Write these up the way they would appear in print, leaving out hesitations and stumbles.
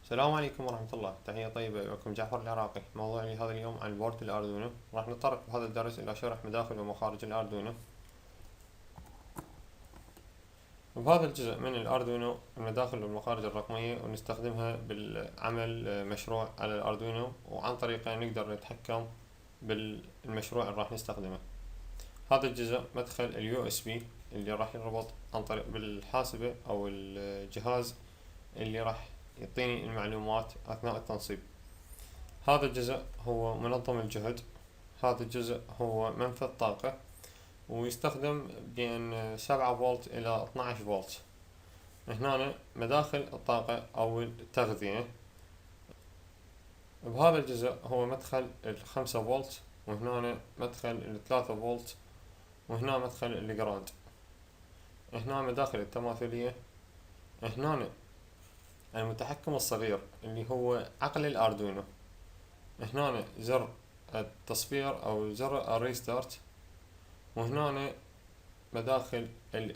السلام عليكم ورحمة الله، تحية طيبة لكم جعفر العراقي. موضوعي لهذا اليوم عن بورد الأردوينو. راح نتطرق بهذا الدرس إلى شرح مداخل ومخارج الأردوينو. بهذا الجزء من الأردوينو المداخل والمخارج الرقمية، ونستخدمها بالعمل مشروع على الأردوينو، وعن طريقه نقدر نتحكم بالمشروع اللي راح نستخدمه. هذا الجزء مدخل اليو اس بي اللي راح يربط عن طريق بالحاسبة أو الجهاز اللي راح يعطيني المعلومات أثناء التنصيب. هذا الجزء هو منظم الجهد. هذا الجزء هو منفذ طاقة، ويستخدم بين 7 فولت إلى 12 فولت. هنا مداخل الطاقة أو التغذية. بهذا الجزء هو مدخل 5 فولت، وهنا مدخل 3 فولت، وهنا مدخل الجراند. هنا مداخل التماثيلية. هنا المتحكم الصغير اللي هو عقل الأردوينو. هنا زر التصفير أو زر الريستارت. وهنا مداخل ال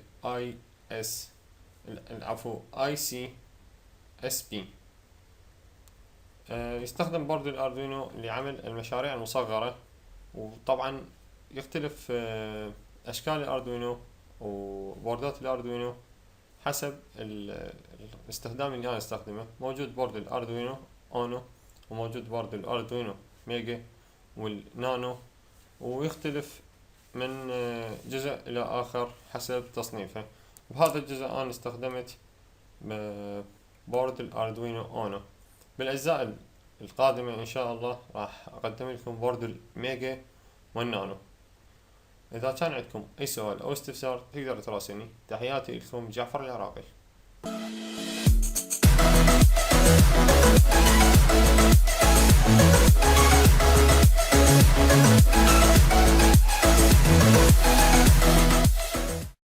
IC SP. يستخدم بورد الأردوينو لعمل المشاريع المصغرة، وطبعا يختلف أشكال الأردوينو وبوردات الأردوينو حسب الاستخدام اللي أنا استخدمه. موجود بورد الأردوينو أونو، وموجود بورد الأردوينو ميجا والنانو، ويختلف من جزء إلى آخر حسب تصنيفه. بهذا الجزء أنا استخدمت بورد الأردوينو أونو. بالأجزاء القادمة إن شاء الله راح أقدم لكم بورد الميجا والنانو. إذا كان عندكم أي سؤال أو استفسار تقدر تراسلني. تحياتي لكم جعفر العراقي.